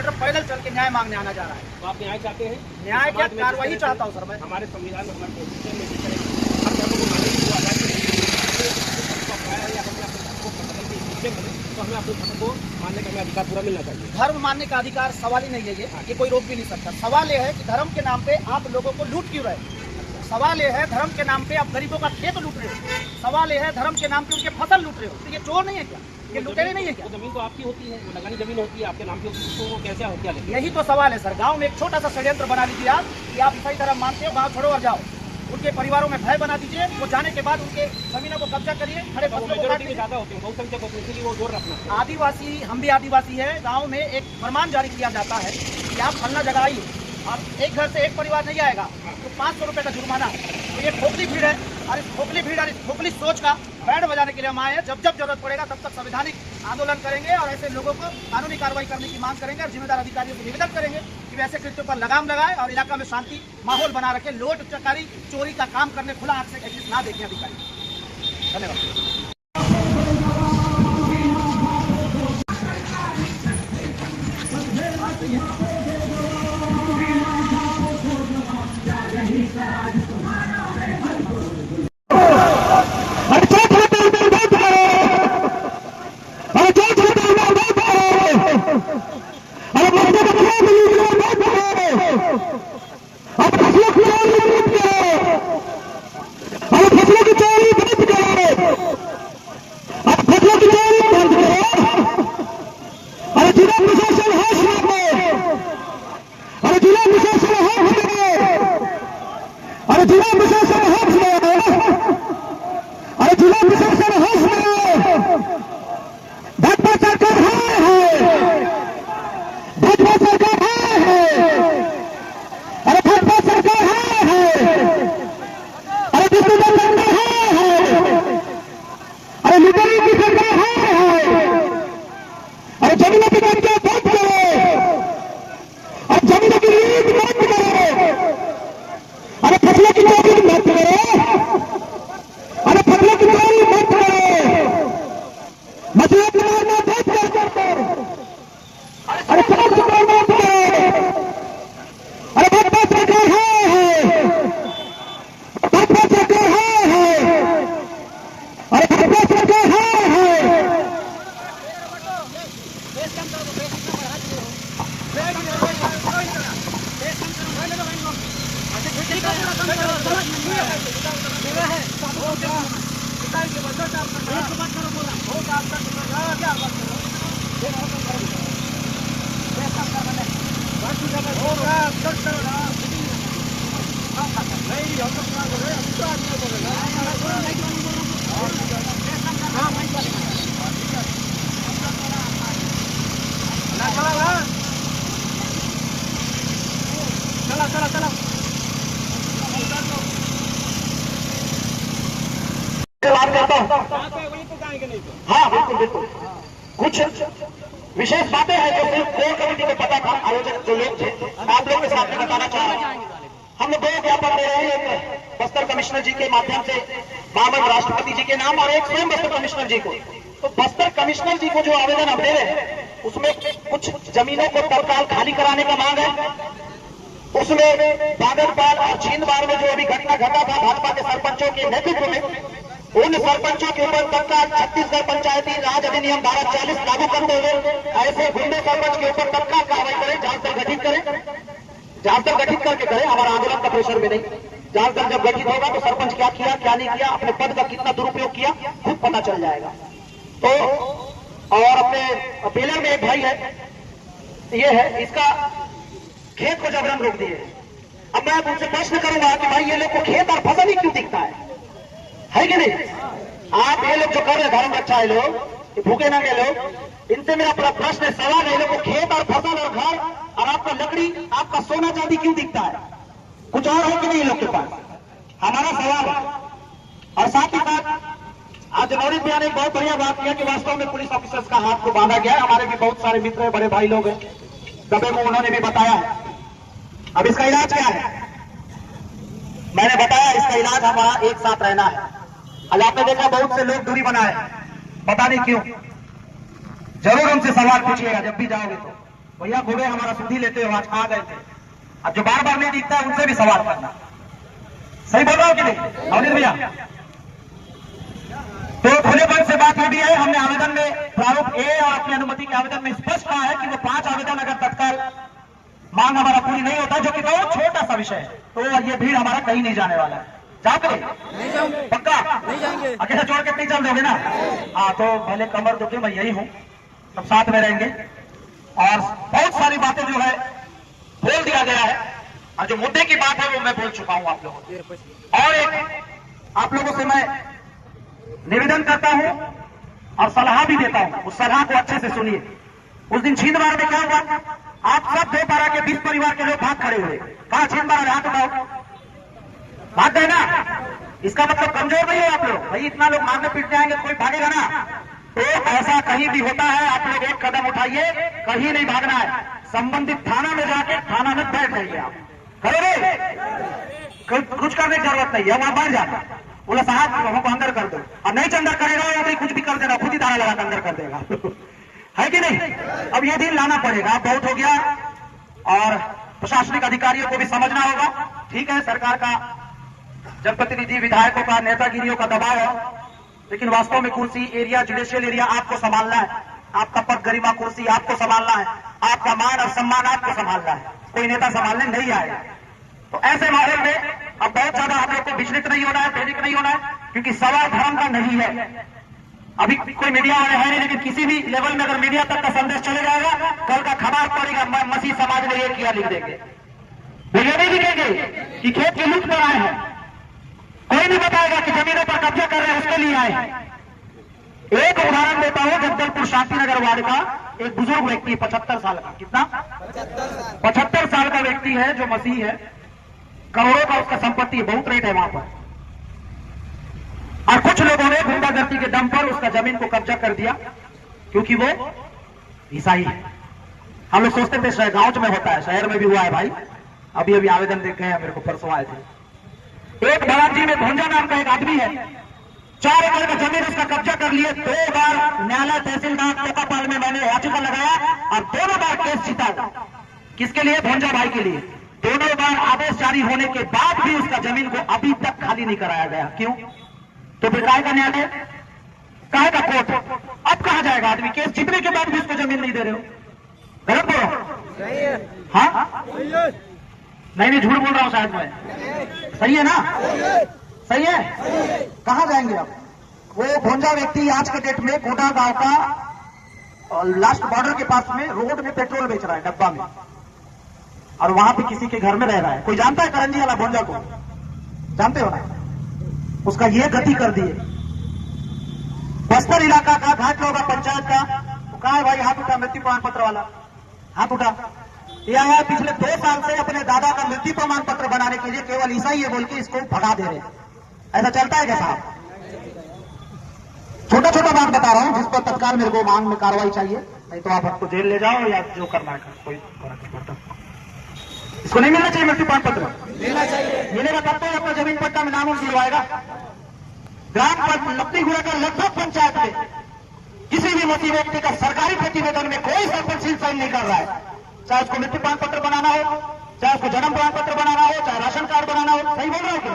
Kilometre पैदल चल के न्याय मांगने आना जा रहा है। तो आप न्याय चाहते हैं? न्याय क्या, कार्रवाई चाहता हूँ सर मैं। हमारे संविधान में हमारे कॉन्स्टिट्यूशन में जिस तरह हर धर्म को मानने की जो आज़ादी है, तो हमें अपने धर्म को मानने का हमें अधिकार पूरा मिलना चाहिए। धर्म मानने का अधिकार सवाल ही नहीं है, ये कोई रोक भी नहीं सकता। सवाल ये है कि धर्म के नाम पे आप लोगों को लूट क्यों रहे। सवाल ये है धर्म के नाम पे आप गरीबों का खेत लूट रहे हो। सवाल ये है धर्म के नाम पे उनके फसल लूट रहे हो। तो ये चोर नहीं है क्या, ये लुटेरे नहीं है क्या? जमीन तो आपकी होती है, वो लगानी जमीन होती है, आपके नाम की होती है, तो वो कैसे हो क्या? यही तो सवाल है सर। गांव में एक छोटा सा षड्यंत्र बना लीजिए आप कि आप ईसाई धर्म मानते हो, गांव छोड़ो और जाओ। उनके परिवारों में भय बना दीजिए, वो जाने के बाद उनके जमीनों को कब्जा करिए, खड़े फसलों को काट ज्यादा होते हैं, बहुसंख्यक होते हैं, इसलिए वो जोर रखना। आदिवासी, हम भी आदिवासी है। गांव में एक फरमान जारी किया जाता है कि आप फलना जगह आइए, और एक घर से एक परिवार नहीं आएगा तो 500 रुपए का जुर्माना। तो ये खोखली भीड़ है, और इस खोखली भीड़ और इस खोखली सोच का बैंड बजाने के लिए हम आए हैं। जब जब जरूरत पड़ेगा तब तक संवैधानिक आंदोलन करेंगे और ऐसे लोगों को कानूनी कार्रवाई करने की मांग करेंगे, और जिम्मेदार अधिकारियों को निवेदन करेंगे कि वे ऐसे कृत्यों पर लगाम लगाए और इलाका में शांति माहौल बना रखे। लोट चकारी चोरी का काम करने खुला आंख से एटलीस्ट ना देखें अधिकारी। धन्यवाद। हाँ बिल्कुल बिल्कुल। कुछ विशेष बातें हैं जो सिर्फ कोर कमेटी को पता था, आयोजक जो लोग थे। आप लोगों के सामने बताना चाह रहा हूँ। हम लोग 2 ज्ञापन दे रहे हैं, एक बस्तर कमिश्नर जी के माध्यम से बावन राष्ट्रपति जी के नाम और एक स्वयं बस्तर कमिश्नर जी को। तो बस्तर कमिश्नर जी को जो आवेदन हम दे रहे हैं उसमें कुछ जमीनों को तत्काल खाली कराने का मांग है। उसमें बागरपाल और छींदवाड़ में जो अभी घटना घटा था भाजपा के सरपंचों के नेतृत्व में, उन सरपंचों के ऊपर तत्काल छत्तीसगढ़ पंचायती राज अधिनियम धारा 40 लागू करते हुए ऐसे गुंडे सरपंच के ऊपर तत्काल कार्रवाई करें, जांच दल गठित करें। जांच दल गठित करके करें, हमारा आंदोलन का प्रेशर में नहीं। जांच दल जब गठित होगा तो सरपंच क्या किया क्या नहीं किया, अपने पद का कितना दुरुपयोग किया, खुद पता चल जाएगा। तो और अपने बेलर में एक भाई है, ये है, इसका खेत को जबरन रोक दिए। अब मैं उनसे प्रश्न करूंगा कि भाई ये लोग को खेत और फसल ही क्यों दिखता है कि नहीं? आप ये लोग जो कर रहे धर्म रक्षा है लोग, भूखे नंगे लोग, इनसे मेरा प्रश्न सवाल है, ये लोग को खेत और फसल और घर और आपका लकड़ी, आपका सोना चांदी क्यों दिखता है? कुछ और है कि नहीं लोग के पास? हमारा सवाल है। और साथ ही साथ आज नवनीत भैया ने बहुत बढ़िया बात किया कि वास्तव में पुलिस ऑफिसर्स का हाथ को बांधा गया है। हमारे भी बहुत सारे मित्र हैं, बड़े भाई लोग हैं, दबे को उन्होंने भी बताया है। अब इसका इलाज क्या है? मैंने बताया इसका इलाज हमारा एक साथ रहना है। आज आपने देखा बहुत से लोग दूरी बनाए, पता नहीं क्यों। जरूर उनसे सवाल पूछिएगा जब भी जाओगे भैया खूबे हमारा सुधी लेते हो, आज कहाँ गए थे? अब जो बार बार नहीं दिखता है उनसे भी सवाल करना। सही बोल रहा हूँ कि नहीं नवनीत भैया? तो खुलेपन से बात ये भी है, हमने आवेदन में प्रारूप ए और अपनी अनुमति के आवेदन में स्पष्ट कहा है कि वो 5 आवेदन अगर तत्काल मांग हमारा पूरी नहीं होता, जो कि बहुत छोटा सा विषय है, तो ये भीड़ हमारा कहीं नहीं जाने वाला है। जाओगे? नहीं जाएंगे। पक्का? नहीं जाएंगे। अकेला छोड़ के नहीं चल दोगे ना? हाँ, तो पहले कमर दुखे, मैं यही हूँ, सब साथ में रहेंगे। और बहुत सारी बातें जो है बोल दिया गया है, और जो मुद्दे की बात है वो मैं बोल चुका हूँ आप लोगों को। और एक आप लोगों से मैं निवेदन करता हूं और सलाह भी देता हूं, उस सलाह को अच्छे से सुनिए। उस दिन छिंदवाड़ा में क्या हुआ? आप सब 2 के 20 परिवार के लोग भाग खड़े हुए। कहा छिंदवाड़ा में हाथ उठाओ, भाग गए ना? इसका मतलब कमजोर नहीं हो आप लोग? भाई इतना लोग मारने पीटने आएंगे तो कोई भागेगा ना? तो ऐसा कहीं भी होता है, आप लोग एक कदम उठाइए, कहीं नहीं भागना है। संबंधित थाना में जाके थाना में बैठ जाइए। आप करोगे? कुछ करने की जरूरत नहीं है, वहां बैठ जाना, बोला साहब हमको अंदर कर दो, और नहीं अंदर करेगा या भाई कुछ भी कर देना, खुद ही ताला लगा कर अंदर कर देगा। है कि नहीं? अब ये दिन लाना पड़ेगा, बहुत हो गया। और प्रशासनिक अधिकारियों को भी समझना होगा। ठीक है, सरकार का जनप्रतिनिधि विधायकों का नेतागिरियों का दबाव है, लेकिन वास्तव में कुर्सी एरिया, जुडिशियल एरिया आपको संभालना है। आपका पद गरिमा कुर्सी आपको संभालना है, आपका मान और सम्मान आपको संभालना है, कोई नेता संभालने नहीं आएगा। तो ऐसे माहौल में अब बहुत ज्यादा आप लोग को विचलित नहीं होना है, पैनिक नहीं होना है, क्योंकि सवाल धर्म का नहीं है। अभी कोई मीडिया वाले है नहीं, लेकिन किसी भी लेवल में अगर मीडिया तक का संदेश चले जाएगा, कल का खबर पड़ेगा मसीह समाज ने ये किया, लिख देंगे। वो ये नहीं लिखेंगे कि खेत की लूट पर आए हैं, कोई नहीं बताएगा कि जमीनों पर कब्जा कर रहे हैं उसके लिए आए हैं। एक उदाहरण देता हूं, जगदलपुर शांतिनगर वार्ड का एक बुजुर्ग व्यक्ति, 75 साल का, कितना 75 साल का व्यक्ति है, जो मसीह है, करोड़ों का उसका संपत्ति है, बहुत रेट है वहां पर। और कुछ लोगों ने गुंडागर्दी के दम पर उसका जमीन को कब्जा कर दिया, क्योंकि वो ईसाई है। हम लोग सोचते थे शायद गांव में होता है, शहर में भी हुआ है भाई। अभी अभी आवेदन देख गए, मेरे को परसों आए थे। एक भराजी में भोंजा नाम का एक आदमी है, 4 एकड़ का जमीन उसका कब्जा कर लिए। 2 बार न्यायालय, तहसीलदार, लोकापाल में मैंने याचिका लगाया और दोनों बार केस जीता। किसके लिए? भोंजा भाई के लिए। दोनों बार आदेश जारी होने के बाद भी उसका जमीन को अभी तक खाली नहीं कराया गया। क्यों? तो फिर काहे का न्यायालय, काहे का कोर्ट? अब कहां जाएगा आदमी? केस जीतने के बाद भी उसको जमीन नहीं दे रहे हो, गलत बोल रहा हूं? सही है। हाँ, नहीं झूठ बोल रहा हूं शायद मैं। सही है ना? सही है। कहां जाएंगे अब? वो भोंजा व्यक्ति आज के डेट में कोटा गांव का लास्ट बॉर्डर के पास में रोड में पेट्रोल बेच रहा है डब्बा में, और वहां पे किसी के घर में रह रहा है। कोई जानता है करंजी वाला भोंजा को? जानते हो ना? उसका ये गति कर दिए। बस्तर इलाका का घाट लोगा पंचायत का, तो कहा है भाई हाथ उठा, मृत्यु प्रमाण पत्र वाला हाथ उठा। यह है पिछले 2 साल से अपने दादा का मृत्यु प्रमाण पत्र बनाने के लिए केवल ईसाई है बोल के इसको भगा दे रहे हैं। ऐसा चलता है क्या साहब? छोटा छोटा बात बता रहा हूं, जिस पर तत्काल मेरे को मांग में कार्रवाई चाहिए, नहीं तो आप आपको जेल ले जाओ या जो करना है, कोई फर्क नहीं पड़ता। इसको नहीं मिलना चाहिए मृत्यु प्रमाण पत्र? मिलना चाहिए। मिलेगा तब तो अपना जमीन पट्टा में नाम जुड़वाएगा। ग्राम लपनीगुड़ा का लगभग पंचायत में किसी भी मसीह व्यक्ति का सरकारी प्रतिवेदन में कोई सरपंच साइन नहीं कर रहा है। चाहे उसको मृत्यु प्रमाण पत्र बनाना हो, चाहे उसको जन्म प्रमाण पत्र बनाना हो, चाहे राशन कार्ड बनाना हो। सही बोल रहा हूं क्या?